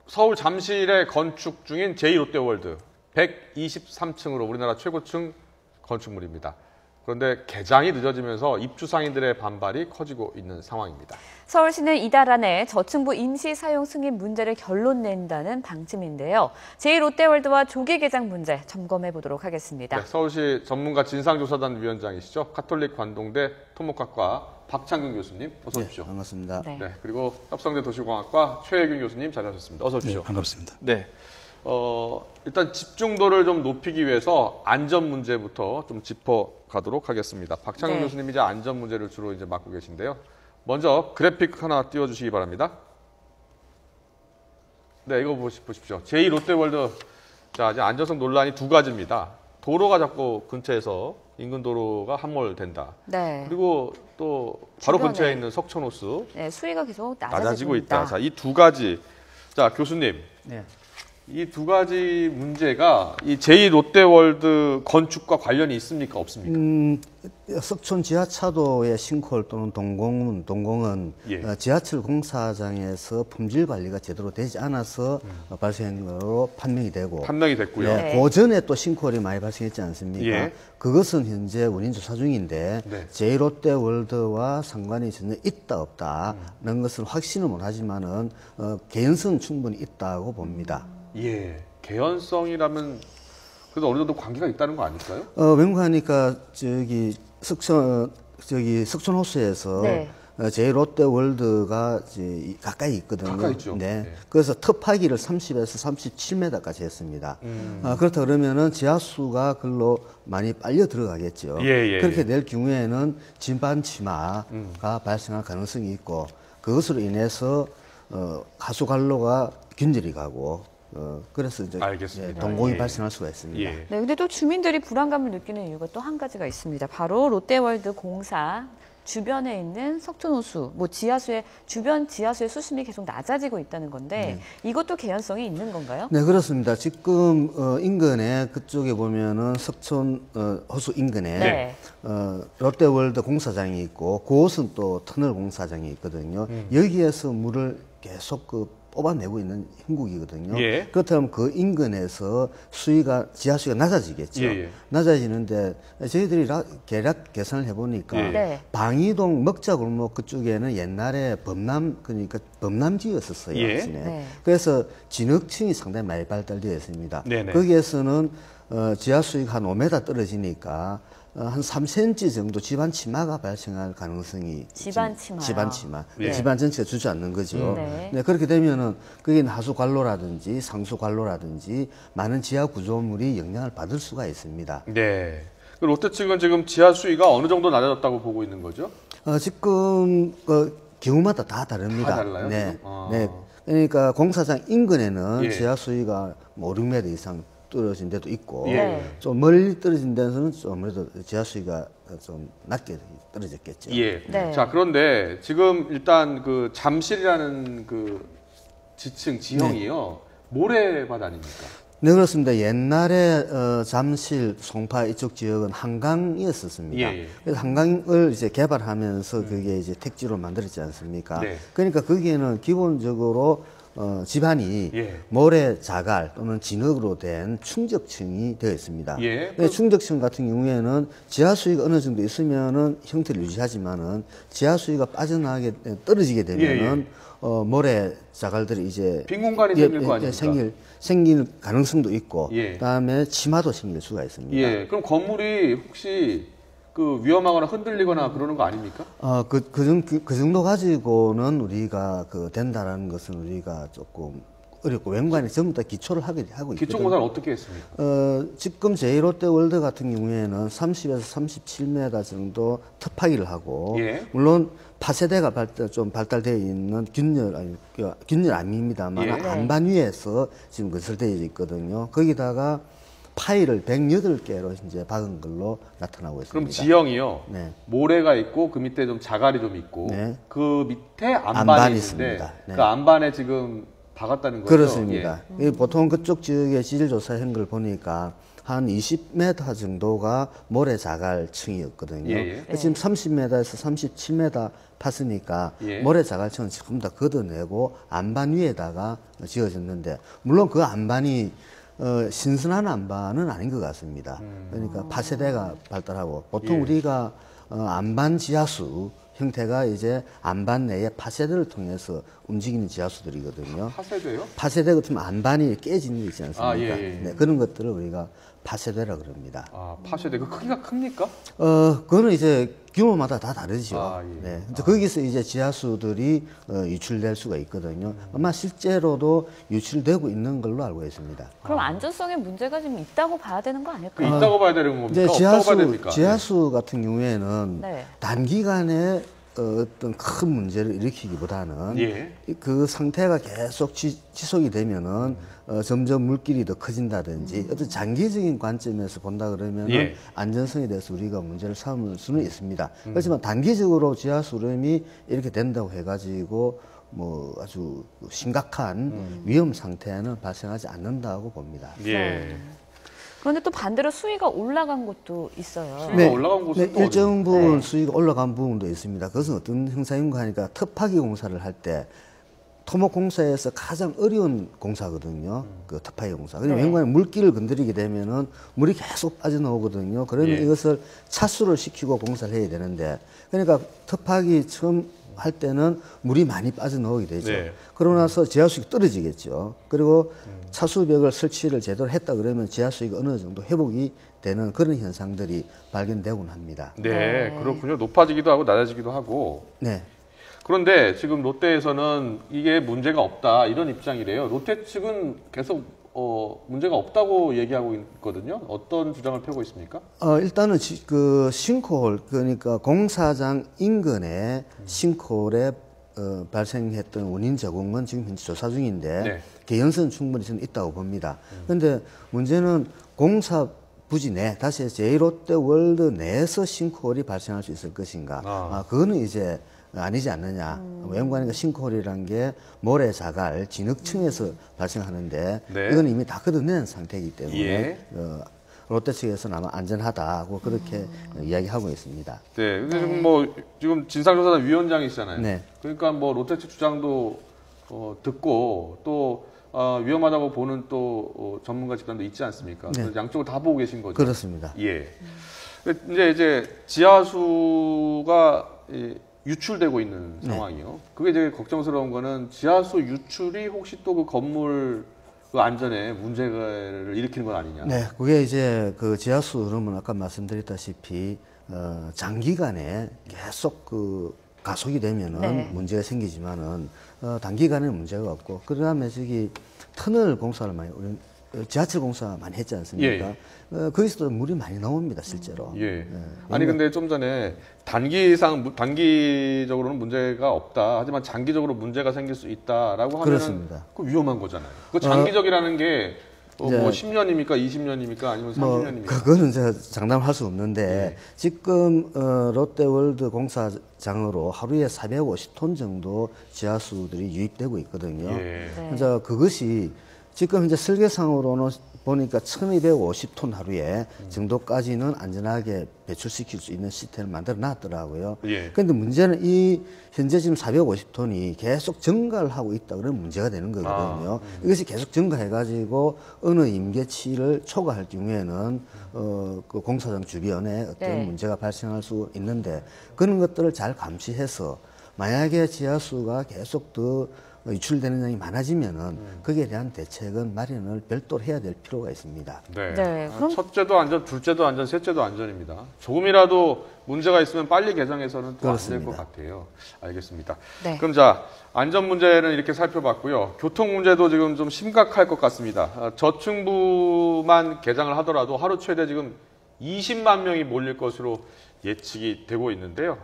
서울 잠실에 건축 중인 제2롯데월드 123층으로 우리나라 최고층 건축물입니다. 그런데 개장이 늦어지면서 입주 상인들의 반발이 커지고 있는 상황입니다. 서울시는 이달 안에 저층부 임시 사용 승인 문제를 결론 낸다는 방침인데요. 제2롯데월드와 조기 개장 문제 점검해 보도록 하겠습니다. 네, 서울시 전문가 진상조사단 위원장이시죠. 가톨릭 관동대 토목학과 박창근 교수님, 어서 오십시오. 네, 반갑습니다. 네. 네, 그리고 협성대 도시공학과 최혜균 교수님 자리하셨습니다. 어서 오십시오. 네, 반갑습니다. 네. 일단 집중도를 좀 높이기 위해서 안전 문제부터 좀 짚어가도록 하겠습니다. 박창근 교수님이 이제 안전 문제를 주로 이제 맡고 계신데요. 먼저 그래픽 하나 띄워주시기 바랍니다. 네, 이거 보십시오. 제2롯데월드, 자, 이제 안전성 논란이 두 가지입니다. 도로가 자꾸 근처에서 인근 도로가 함몰된다. 네. 그리고 또 바로 주변에, 근처에 있는 석촌호수 네, 수위가 계속 낮아지고 있다. 자, 이 두 가지. 자, 교수님. 네. 이 두 가지 문제가 이 제2롯데월드 건축과 관련이 있습니까? 없습니까? 석촌 지하차도의 싱크홀 또는 동공은 예. 지하철 공사장에서 품질 관리가 제대로 되지 않아서 발생한 것으로 판명이 되고 판명이 됐고요. 네, 네. 그 전에 또 싱크홀이 많이 발생했지 않습니까? 예. 그것은 현재 원인 조사 중인데 네. 제2롯데월드와 상관이 전혀 있다 없다는 것은 확신을 못하지만은 개연성은 충분히 있다고 봅니다. 예. 개연성이라면 그래도 어느 정도 관계가 있다는 거 아닐까요? 왠가하니까 석촌호수에서 네. 제2롯데월드가 가까이 있거든요. 가까이 있죠. 네. 네. 그래서 터파기를 30에서 37m까지 했습니다. 그렇다 그러면은 지하수가 글로 많이 빨려 들어가겠죠. 예, 그렇게 될 경우에는 진반 치마가 발생할 가능성이 있고 그것으로 인해서 하수 관로가 균열이 가고 그래서 이제 알겠습니다. 동공이 예. 발생할 수가 있습니다. 예. 네, 근데 또 주민들이 불안감을 느끼는 이유가 또 한 가지가 있습니다. 바로 롯데월드 공사 주변에 있는 석촌호수, 주변 지하수의 수심이 계속 낮아지고 있다는 건데 이것도 개연성이 있는 건가요? 네, 그렇습니다. 지금 인근에 그쪽에 보면은 석촌 호수 인근에 네. 롯데월드 공사장이 있고 그곳은 또 터널 공사장이 있거든요. 여기에서 물을 계속 뽑아내고 있는 형국이거든요. 예. 그렇다면 그 인근에서 지하수위가 낮아지겠죠. 예. 낮아지는데 저희들이 계략 계산을 해보니까 네. 방이동 먹자골목 그쪽에는 옛날에 그러니까 범람지였었어요. 예. 네. 그래서 진흙층이 상당히 많이 발달되어 있습니다. 네네. 거기에서는 지하수위가 한 5m 떨어지니까 한 3cm 정도 집안 치마가 발생할 가능성이 집안 치마요? 집안 치마. 예. 집안 전체가 주저앉는 거죠. 네. 네, 그렇게 되면은 거기는 하수 관로라든지 상수 관로라든지 많은 지하 구조물이 영향을 받을 수가 있습니다. 네. 그 롯데 측은 지금 지하 수위가 어느 정도 낮아졌다고 보고 있는 거죠? 지금 경우마다 다 다릅니다. 다 달라요? 네, 지금? 아. 네. 그러니까 공사장 인근에는 예. 지하 수위가 5, 6m 이상 떨어진 데도 있고 예. 좀 멀리 떨어진 데서는 좀 아무래도 지하 수위가 좀 낮게 떨어졌겠죠. 예. 네. 자, 그런데 지금 일단 그 잠실이라는 그 지형이요. 모래바다 아닙니까? 네, 그렇습니다. 옛날에 잠실, 송파 이쪽 지역은 한강이었었습니다. 예. 그래서 한강을 이제 개발하면서 그게 이제 택지로 만들었지 않습니까? 네. 그러니까 거기에는 기본적으로 집안이 예. 모래 자갈 또는 진흙으로 된 충적층이 되어 있습니다. 예. 근데 충적층 같은 경우에는 지하수위가 어느 정도 있으면은 형태를 유지하지만은 지하수위가 빠져나가게 떨어지게 되면은 모래 자갈들이 이제 빈 공간이 생길 거 아닙니까? 생길 가능성도 있고 예. 그다음에 치마도 생길 수가 있습니다. 예. 그럼 건물이 혹시 그 위험하거나 흔들리거나 그러는 거 아닙니까? 그 정도 가지고는 우리가 된다라는 것은 우리가 조금 어렵고 wen관이 전부 다 기초를 하고 있거든요. 기초공사는 어떻게 했습니까? 지금 제2롯데월드 같은 경우에는 30에서 37m 정도 터파기를 하고 예. 물론 파세대가 좀 발달되어 있는 균열 아닙니다만 예. 안반 위에서 지금 건설되어 있거든요. 거기다가 파일을 108개로 이제 박은 걸로 나타나고 있습니다. 그럼 지형이요. 네. 모래가 있고 그 밑에 좀 자갈이 좀 있고 네. 그 밑에 안반이 안반이 있는데 있습니다. 네. 그 안반에 지금 박았다는 거죠. 그렇습니다. 보통 그쪽 지역의 지질조사한 걸 보니까 한 20m 정도가 모래 자갈층이었거든요. 예, 예. 지금 30m에서 37m 팠으니까 예. 모래자갈처럼 조금 더 걷어내고 안반 위에다가 지어졌는데 물론 그 안반이 신선한 안반은 아닌 것 같습니다. 그러니까 파세대가 발달하고 보통 예. 우리가 안반 지하수 형태가 이제 안반 내에 파세대를 통해서 움직이는 지하수들이거든요. 파세돼요? 파세대 같으면 안반이 깨지는 게 있지 않습니까? 아, 예, 예. 네, 그런 것들을 우리가 파세대라 그럽니다. 아, 파세돼. 그 크기가 큽니까? 그거는 이제 규모마다 다 다르죠. 아, 예. 네. 이제 거기서 이제 지하수들이 유출될 수가 있거든요. 아마 실제로도 유출되고 있는 걸로 알고 있습니다. 그럼 안전성에 문제가 좀 있다고 봐야 되는 거 그 아닐까요? 있다고 봐야 되는 겁니까? 이제 없다고 봐야 됩니까? 지하수 같은 경우에는 네. 단기간에 어떤 큰 문제를 일으키기보다는 예. 그 상태가 계속 지속이 되면은 점점 물길이 더 커진다든지 어떤 장기적인 관점에서 본다 그러면은 예. 안전성에 대해서 우리가 문제를 삼을 수는 있습니다. 그렇지만 단기적으로 지하수름이 이렇게 된다고 해가지고 뭐 아주 심각한 위험 상태는 발생하지 않는다고 봅니다. 예. 그런데 또 반대로 수위가 올라간 곳도 있어요. 수위가 올라간 곳은 또 일정 부분 네. 수위가 올라간 부분도 있습니다. 그것은 어떤 형상인가 하니까 터파기 공사를 할 때 토목공사에서 가장 어려운 공사거든요. 그 터파기 공사. 그러면 네. 웬만하면 물길을 건드리게 되면은 물이 계속 빠져나오거든요. 그러면 예. 이것을 차수를 시키고 공사를 해야 되는데 그러니까 터파기 처음 할 때는 물이 많이 빠져나오게 되죠. 네. 그러고 나서 지하수익이 떨어지겠죠. 그리고 차수벽을 설치를 제대로 했다 그러면 지하수익이 어느 정도 회복이 되는 그런 현상들이 발견되곤 합니다. 네, 그렇군요. 높아지기도 하고 낮아지기도 하고. 네. 그런데 지금 롯데에서는 이게 문제가 없다 이런 입장이래요. 롯데 측은 계속 문제가 없다고 얘기하고 있거든요. 어떤 주장을 펴고 있습니까? 일단은 그 싱크홀 그러니까 공사장 인근에 싱크홀에 발생했던 원인 제공은 지금 현재 조사 중인데 네. 개연성은 충분히 저는 있다고 봅니다. 그런데 문제는 공사 부지 내 다시 제1롯데월드 내에서 싱크홀이 발생할 수 있을 것인가? 그거는 이제 아니지 않느냐. 외연관니까 싱크홀이라는 게 모래자갈, 진흙층에서 발생하는데 네. 이건 이미 다 걷어낸 상태이기 때문에 예. 롯데 측에서는 아마 안전하다고 그렇게 이야기하고 있습니다. 네, 근데 지금 지금 진상조사단 위원장이시잖아요. 네. 그러니까 뭐 롯데 측 주장도 듣고 또 위험하다고 보는 또 전문가 집단도 있지 않습니까? 네. 그래서 양쪽을 다 보고 계신 거죠. 그렇습니다. 예. 이제 지하수가 유출되고 있는 상황이요. 그게 되게 걱정스러운 거는 지하수 유출이 혹시 또 그 건물 그 안전에 문제를 일으키는 건 아니냐. 네, 그게 이제 그 지하수 흐름은 아까 말씀드렸다시피 장기간에 계속 그 가속이 되면은 네. 문제가 생기지만은 단기간에는 문제가 없고 그다음에 저기 터널 공사를 많이 우리 지하철 공사 많이 했지 않습니까? 거기서도 물이 많이 나옵니다, 실제로. 예. 아니 근데 좀 전에 단기적으로는 문제가 없다. 하지만 장기적으로 문제가 생길 수 있다라고 하면 그렇습니다. 그 위험한 거잖아요. 그 장기적이라는 게 뭐 이제 10년입니까, 20년입니까, 아니면 30년입니까? 그거는 제가 장담을 할 수 없는데 지금 롯데월드 공사장으로 하루에 450톤 정도 지하수들이 유입되고 있거든요. 예. 네. 그래서 그것이 지금 현재 설계상으로는 보니까 1250톤 하루에 정도까지는 안전하게 배출시킬 수 있는 시스템을 만들어 놨더라고요. 예. 그런데 문제는 이 현재 지금 450톤이 계속 증가를 하고 있다 그러면 문제가 되는 거거든요. 이것이 계속 증가해가지고 어느 임계치를 초과할 경우에는 그 공사장 주변에 어떤 네. 문제가 발생할 수 있는데 그런 것들을 잘 감시해서 만약에 지하수가 계속 더 유출되는 양이 많아지면은 거기에 대한 대책은 마련을 별도로 해야 될 필요가 있습니다. 네. 네, 그럼- 첫째도 안전, 둘째도 안전, 셋째도 안전입니다. 조금이라도 문제가 있으면 빨리 개정해서는 또 안 될 것 그렇습니다. 같아요. 알겠습니다. 네. 그럼 자, 안전 문제는 이렇게 살펴봤고요. 교통 문제도 지금 좀 심각할 것 같습니다. 저층부만 개장을 하더라도 하루 최대 지금 20만 명이 몰릴 것으로 예측이 되고 있는데요.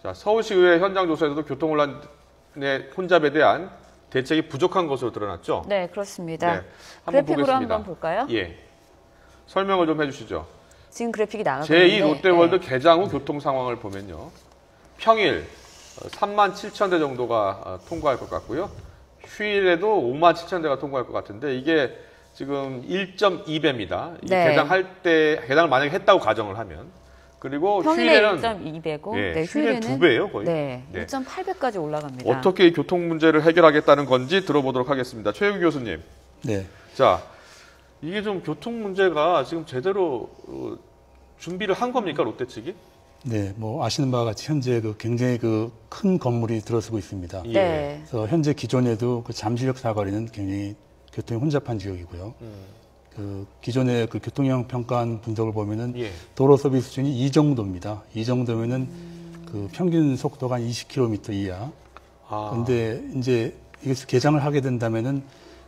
자, 서울시의회 현장 조사에서도 교통혼란의 혼잡에 대한 대책이 부족한 것으로 드러났죠. 네, 그렇습니다. 네, 한번 그래픽으로 보겠습니다. 한번 볼까요? 예. 설명을 좀 해주시죠. 지금 그래픽이 나가고 제2 있는데 롯데월드 네. 개장 후 교통 상황을 보면요. 평일 3만 7천 대 정도가 통과할 것 같고요. 휴일에도 5만 7천 대가 통과할 것 같은데 이게 지금 1.2배입니다. 이게 네. 개장을 만약에 했다고 가정을 하면. 그리고 평일에 휴일에는 1.2배고 예, 네, 휴일에는 2배예요, 거의. 네, 네. 1.8배까지 올라갑니다. 어떻게 이 교통 문제를 해결하겠다는 건지 들어보도록 하겠습니다. 최유기 교수님. 네. 자, 이게 좀 교통 문제가 지금 제대로 준비를 한 겁니까, 롯데 측이? 네, 뭐 아시는 바와 같이 현재 그 굉장히 그 큰 건물이 들어서고 있습니다. 예. 네. 그래서 현재 기존에도 그 잠실역 사거리는 굉장히 교통이 혼잡한 지역이고요. 그 기존의 그 교통 영향 평가한 분석을 보면은 예. 도로 서비스 수준이 이 정도입니다. 이 정도면은 그 평균 속도가 한 20km 이하. 아, 근데 이제 이것을 개장을 하게 된다면은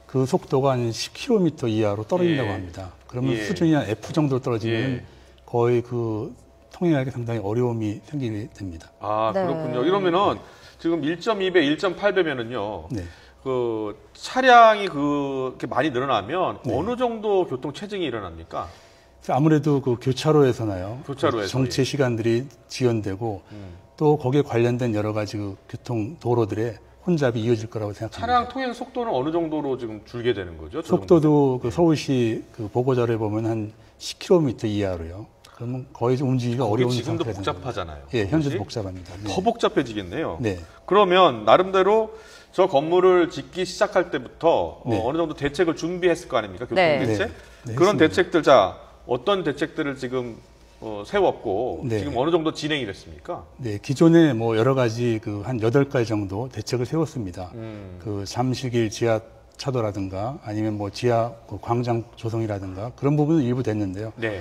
그 속도가 한 10km 이하로 떨어진다고 예. 합니다. 그러면 예. 수준이 한 F 정도로 떨어지면 예. 거의 그 통행하기 상당히 어려움이 생기게 됩니다. 아, 네. 그렇군요. 이러면은 지금 1.2배, 1.8배면은요. 네. 그 차량이 그렇게 많이 늘어나면 네. 어느 정도 교통 체증이 일어납니까? 아무래도 그 교차로에서나요. 교차로에서, 그 정체 시간들이 지연되고 또 거기에 관련된 여러 가지 그 교통 도로들의 혼잡이 이어질 거라고 생각합니다. 차량 통행 속도는 어느 정도로 지금 줄게 되는 거죠? 저 속도도 그 서울시 그 보고자료에 보면 한 10km 이하로요. 그러면 거의 좀 움직이기가 거기 어려운 지금도 상태가 되는 복잡하잖아요. 거예요. 예, 현재도 그것이? 복잡합니다. 네. 더 복잡해지겠네요. 네. 그러면 나름대로 저 건물을 짓기 시작할 때부터 네. 어느 정도 대책을 준비했을 거 아닙니까? 교통 네. 대책? 네. 네, 그런 했습니다. 대책들, 자, 어떤 대책들을 지금 세웠고 네. 지금 어느 정도 진행이 됐습니까? 네, 기존에 뭐 여러 가지 그 한 8가지 정도 대책을 세웠습니다. 음. 그 잠실길 지하 차도라든가 아니면 뭐 지하 그 광장 조성이라든가 그런 부분은 일부 됐는데요. 네.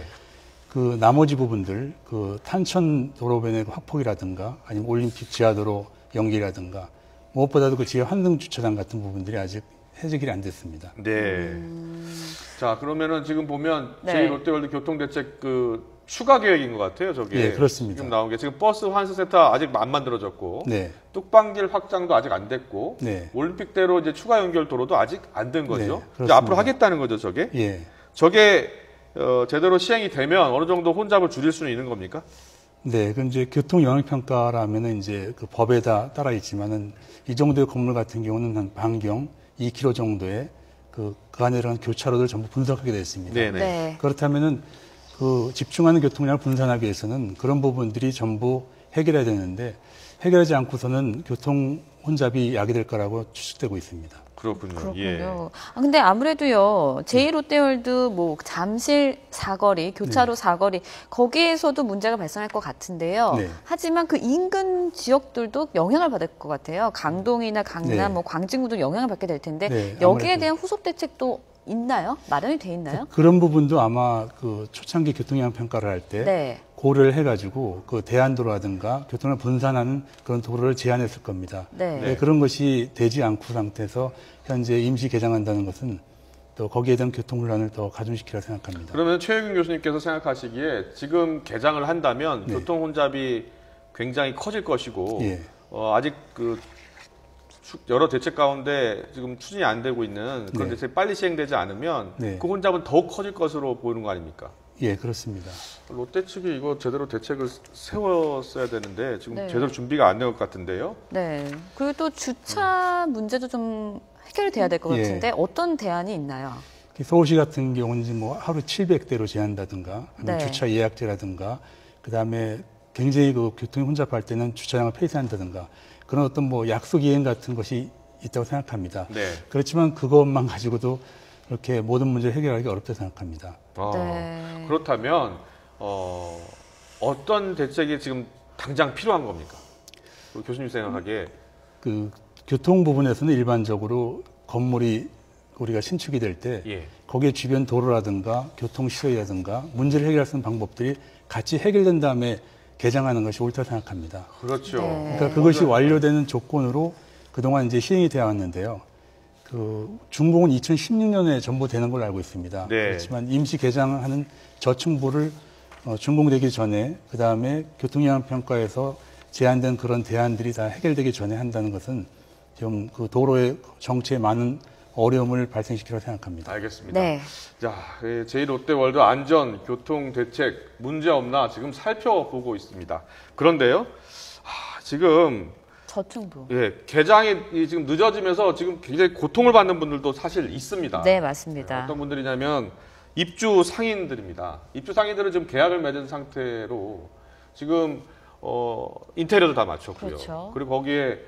그 나머지 부분들 그 탄천 도로변의 그 확폭이라든가 아니면 올림픽 지하도로 연기라든가 무엇보다도 그 지하 환승 주차장 같은 부분들이 아직 해결이 안 됐습니다. 네. 자, 그러면은 지금 보면 네. 제2롯데월드 교통대책 그 추가 계획인 것 같아요, 저게. 네, 그렇습니다. 지금 나온 게 지금 버스 환승센터 아직 안 만들어졌고, 네. 뚝방길 확장도 아직 안 됐고, 네. 올림픽대로 이제 추가 연결 도로도 아직 안 된 거죠. 네, 이제 그렇습니다. 앞으로 하겠다는 거죠, 저게. 예. 저게 제대로 시행이 되면 어느 정도 혼잡을 줄일 수는 있는 겁니까? 네, 그 이제 교통 영향 평가라면은 이제 그 법에 다 따라 있지만은 이 정도의 건물 같은 경우는 한 반경 2km 정도의 그 안에 들어간 교차로들 전부 분석하게 됐습니다. 네네. 네. 그렇다면은 그 집중하는 교통량을 분산하기 위해서는 그런 부분들이 전부 해결해야 되는데 해결하지 않고서는 교통 혼잡이 야기될 거라고 추측되고 있습니다. 그렇군요. 그렇군요. 예. 아, 근데 아무래도요, 제2롯데월드 뭐 잠실 사거리, 교차로 사거리, 거기에서도 문제가 발생할 것 같은데요. 네. 하지만 그 인근 지역들도 영향을 받을 것 같아요. 강동이나 강남, 네. 뭐 광진구도 영향을 받게 될 텐데, 네, 여기에 아무래도. 대한 후속 대책도 있나요? 마련이 돼 있나요? 그런 부분도 아마 그 초창기 교통 영향 평가를 할 때 네. 고려를 해가지고 그 대안도로라든가 교통을 분산하는 그런 도로를 제안했을 겁니다. 네. 네, 그런 것이 되지 않고 상태에서 현재 임시 개장한다는 것은 또 거기에 대한 교통 혼란을 더 가중시키라 생각합니다. 그러면 최유균 교수님께서 생각하시기에 지금 개장을 한다면 네. 교통 혼잡이 굉장히 커질 것이고 예. 아직 그 여러 대책 가운데 지금 추진이 안 되고 있는 그런 네. 대책이 빨리 시행되지 않으면 네. 그 혼잡은 더욱 커질 것으로 보이는 거 아닙니까? 예, 그렇습니다. 롯데 측이 이거 제대로 대책을 세웠어야 되는데 지금 네. 제대로 준비가 안 된 것 같은데요. 네. 그리고 또 주차 문제도 좀 해결이 돼야 될 것 예. 같은데, 어떤 대안이 있나요? 서울시 같은 경우는 뭐 하루 700대로 제한다든가 아니면 네. 주차 예약제라든가 그다음에 굉장히 그 교통이 혼잡할 때는 주차장을 폐쇄한다든가 그런 어떤 뭐 약속 이행 같은 것이 있다고 생각합니다. 네. 그렇지만 그것만 가지고도 그렇게 모든 문제를 해결하기 어렵다고 생각합니다. 네. 그렇다면 어떤 대책이 지금 당장 필요한 겁니까? 교수님 생각하기에 그 교통 부분에서는 일반적으로 건물이 우리가 신축이 될 때 예. 거기에 주변 도로라든가 교통 시설이라든가 문제를 해결할 수 있는 방법들이 같이 해결된 다음에 개장하는 것이 옳다고 생각합니다. 그렇죠. 네. 그러니까 그것이 완료되는 조건으로 그동안 이제 시행이 되어 왔는데요. 그 준공은 2016년에 전부 되는 걸로 알고 있습니다. 네. 그렇지만 임시 개장하는 저층부를 준공되기 전에 그 다음에 교통영향 평가에서 제한된 그런 대안들이 다 해결되기 전에 한다는 것은 좀 그 도로의 정체에 많은 어려움을 발생시키라고 생각합니다. 알겠습니다. 네. 자, 제2롯데월드 안전 교통 대책 문제 없나 지금 살펴보고 있습니다. 그런데요, 지금 저층부. 개장이 지금 늦어지면서 지금 굉장히 고통을 받는 분들도 사실 있습니다. 네, 맞습니다. 어떤 분들이냐면 입주 상인들입니다. 입주 상인들은 지금 계약을 맺은 상태로 지금 인테리어도 다 마쳤고요. 그렇죠. 그리고 거기에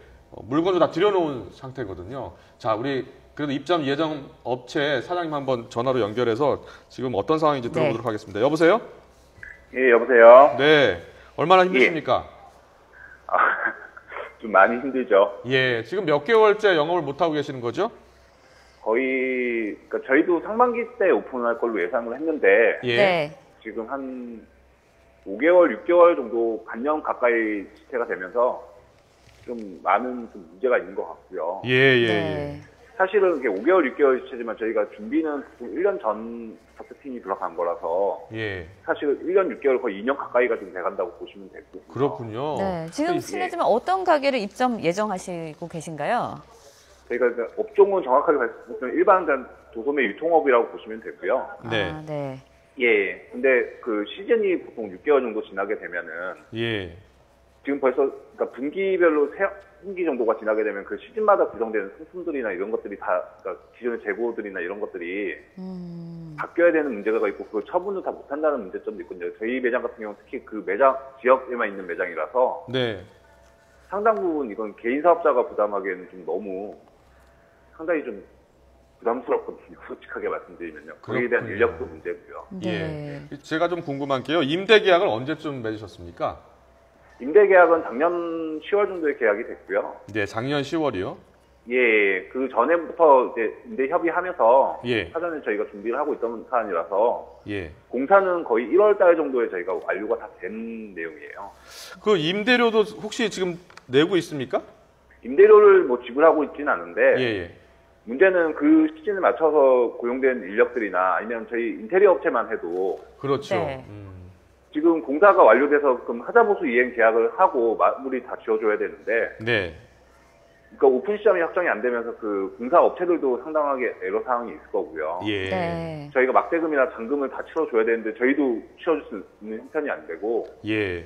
물건도 다 들여놓은 상태거든요. 자, 우리 그래도 입점 예정 업체 사장님 한번 전화로 연결해서 지금 어떤 상황인지 네. 들어보도록 하겠습니다. 여보세요? 예, 여보세요? 네. 얼마나 힘드십니까? 좀 많이 힘들죠. 예. 지금 몇 개월째 영업을 못하고 계시는 거죠? 거의, 그러니까 저희도 상반기 때 오픈할 걸로 예상을 했는데, 예. 네. 지금 한 5개월, 6개월 정도 반년 가까이 지체가 되면서 좀 많은 좀 문제가 있는 것 같고요. 예, 예, 네. 사실은 이게 5개월, 6개월 지체지만 저희가 준비는 1년 전부터 팀이 들어간 거라서 예. 예. 사실 1년 6개월 거의 2년 가까이가 좀 돼간다고 보시면 되고. 그렇군요. 네. 지금 예. 실례지만 어떤 가게를 입점 예정하시고 계신가요? 저희가 그 업종은 정확하게 말씀드리면 일반 도소매 유통업이라고 보시면 되고요. 네. 아, 네. 예. 근데 그 시즌이 보통 6개월 정도 지나게 되면은 예. 지금 벌써 그러니까 분기별로 세 분기 정도가 지나게 되면 그 시즌마다 구성되는 상품들이나 이런 것들이 다 그러니까 기존의 재고들이나 이런 것들이 바뀌어야 되는 문제가 있고 그 처분을 다 못한다는 문제점도 있거든요. 저희 매장 같은 경우는 특히 그 매장 지역에만 있는 매장이라서 네. 상당 부분 이건 개인 사업자가 부담하기에는 좀 너무 상당히 좀 부담스럽거든요. 솔직하게 말씀드리면요. 거기에 대한 그렇군요. 인력도 문제고요. 네. 예. 제가 좀 궁금한 게요. 임대 계약을 언제쯤 맺으셨습니까? 임대 계약은 작년 10월 정도에 계약이 됐고요. 네, 작년 10월이요. 예, 그 전에부터 이제 임대 협의하면서 예. 사전에 저희가 준비를 하고 있던 사안이라서 예. 공사는 거의 1월 달 정도에 저희가 완료가 다 된 내용이에요. 그 임대료도 혹시 지금 내고 있습니까? 임대료를 뭐 지불하고 있지는 않은데 예, 예. 문제는 그 시즌에 맞춰서 고용된 인력들이나 아니면 저희 인테리어 업체만 해도 그렇죠. 네. 지금 공사가 완료돼서 그럼 하자보수 이행 계약을 하고 마무리 다 지어줘야 되는데 네. 그러니까 오픈 시점이 확정이 안 되면서 그 공사 업체들도 상당하게 애로 사항이 있을 거고요. 예. 네. 저희가 막대금이나 잔금을 다 치러줘야 되는데 저희도 치러줄 수 있는 형편이 안 되고 예.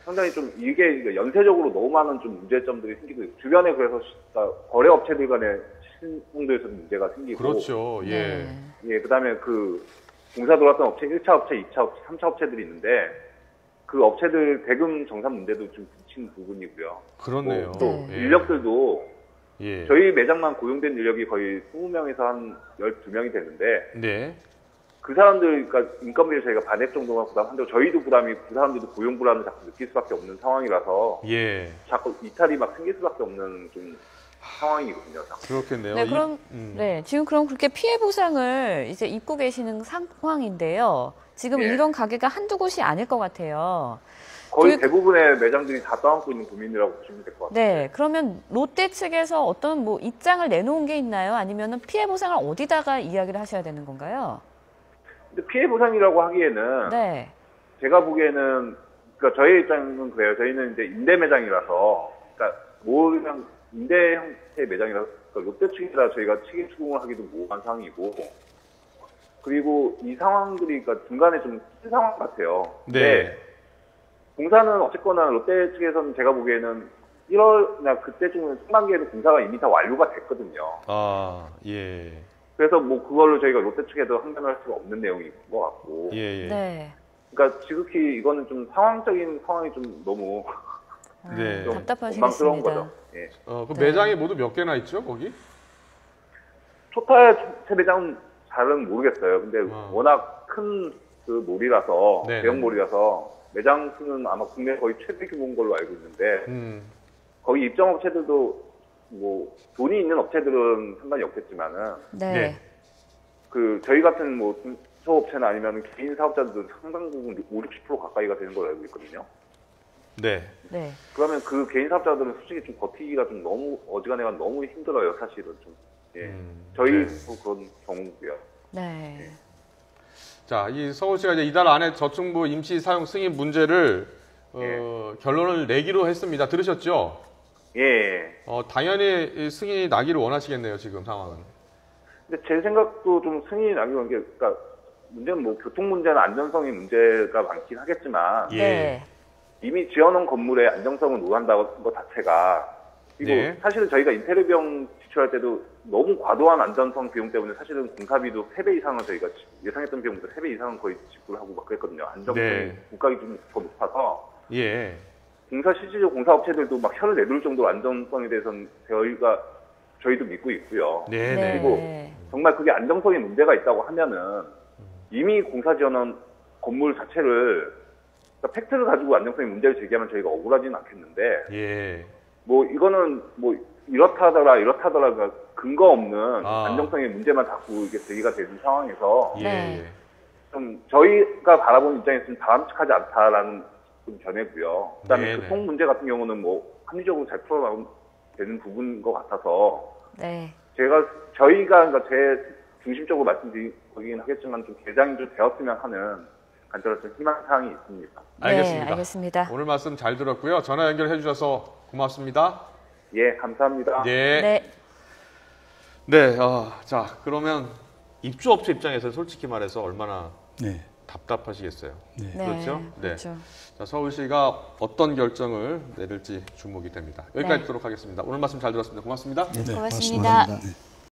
상당히 좀 이게 연쇄적으로 너무 많은 좀 문제점들이 생기고 있고 주변에 그래서 거래 업체들 간의 신용도에서도 문제가 생기고 그렇죠. 예. 네. 예 그다음에 그 공사 들어왔던 업체 1차 업체, 2차 업체, 3차 업체들이 있는데 그 업체들 대금 정산 문제도 좀 부딪히는 부분이고요. 그렇네요. 또 예. 인력들도 예. 저희 매장만 고용된 인력이 거의 20명에서 한 12명이 되는데 네. 그 사람들, 그러니까 인건비를 저희가 반액 정도만 부담한다고 저희도 부담이 그 사람들도 고용 불안을 자꾸 느낄 수밖에 없는 상황이라서 예. 자꾸 이탈이 막 생길 수밖에 없는 좀 상황이거든요. 자꾸. 그렇겠네요. 네, 그럼 이- 네, 지금 그럼 그렇게 피해 보상을 이제 입고 계시는 상황인데요. 지금 예. 이런 가게가 한두 곳이 아닐 것 같아요. 거의 그- 대부분의 매장들이 다 떠안고 있는 고민이라고 보시면 될 것 같아요. 네, 그러면 롯데 측에서 어떤 뭐 입장을 내놓은 게 있나요? 아니면은 피해 보상을 어디다가 이야기를 하셔야 되는 건가요? 근데 피해 보상이라고 하기에는 네, 제가 보기에는 그러니까 저희 입장은 그래요. 저희는 이제 임대 매장이라서 그러니까 그냥 임대 형태 매장이라서 그러니까 롯데 측이라 저희가 책임 추궁을 하기도 모호한 상황이고 그리고 이 상황들이 그러니까 중간에 좀 큰 상황 같아요. 네. 공사는 어쨌거나 롯데 측에서는 제가 보기에는 1월이나 그때쯤은 상반기에는 공사가 이미 다 완료가 됐거든요. 아, 예. 그래서 뭐 그걸로 저희가 롯데 측에도 항변을 할 수가 없는 내용인 것 같고. 예, 예. 네. 그러니까 지극히 이거는 좀 상황적인 상황이 좀 너무 네. 좀 답답하시겠습니다. 건강스러운 거죠. 예. 그 네. 매장이 모두 몇 개나 있죠, 거기? 토탈 새 매장은 잘은 모르겠어요. 근데 아. 워낙 큰 그 몰이라서 네네. 대형 몰이라서 매장 수는 아마 국내 거의 최대 규모인 걸로 알고 있는데 거기 입점 업체들도 뭐 돈이 있는 업체들은 상관이 없겠지만은 네. 네. 그 저희 같은 뭐 중소업체나 아니면 개인 사업자들은 상당 부분 50, 60% 가까이가 되는 걸로 알고 있거든요. 네. 네. 그러면 그 개인 사업자들은 솔직히 좀 버티기가 좀 너무 어지간해가 너무 힘들어요, 사실은 좀. 예. 저희도 네. 그런 경우고요. 네. 자, 이 서울시가 이제 이달 안에 저층부 임시 사용 승인 문제를 결론을 내기로 했습니다. 들으셨죠? 예. 당연히 이 승인이 나기를 원하시겠네요, 지금 상황은. 근데 제 생각도 좀 승인이 나기 위한 게, 그러니까 문제는 뭐 교통 문제나 안전성의 문제가 많긴 하겠지만 예. 네. 이미 지어놓은 건물의 안정성을 노한다는 것 자체가 그리고 네. 사실은 저희가 인테리어 비용 지출할 때도 너무 과도한 안전성 비용 때문에 사실은 공사비도 3배 이상은 저희가 예상했던 비용보다 3배 이상은 거의 지불하고 막 그랬거든요. 안정성이 네. 국가기 좀 더 높아서 예. 실질적 공사업체들도 막 혀를 내둘 정도로 안정성에 대해서는 저희도 믿고 있고요. 네네. 그리고 정말 그게 안정성에 문제가 있다고 하면은 이미 공사 지어놓은 건물 자체를 그러니까 팩트를 가지고 안정성에 문제를 제기하면 저희가 억울하지는 않겠는데 예. 뭐 이거는 뭐 이렇다더라 그러니까 근거 없는 아. 안정성의 문제만 자꾸 이게 제기가 되는 상황에서 예. 네. 좀 저희가 바라보는 입장에서 좀 바람직하지 않다라는 좀 견해고요. 그다음에 네네. 교통 문제 같은 경우는 뭐 합리적으로 잘 풀어나가면 되는 부분인 것 같아서 네. 저희가 그러니까 제 중심적으로 말씀드리긴 하겠지만 좀 개장이 좀 되었으면 하는 간절한 좀 희망사항이 있습니다. 알겠습니다. 네, 알겠습니다. 오늘 말씀 잘 들었고요. 전화 연결해 주셔서 고맙습니다. 예, 감사합니다. 네. 네. 네. 자, 그러면 입주업체 입장에서 솔직히 말해서 얼마나 네. 답답하시겠어요. 네. 그렇죠? 네. 그렇죠. 자, 서울시가 어떤 결정을 내릴지 주목이 됩니다. 여기까지 네. 듣도록 하겠습니다. 오늘 말씀 잘 들었습니다. 고맙습니다. 네, 고맙습니다. 네.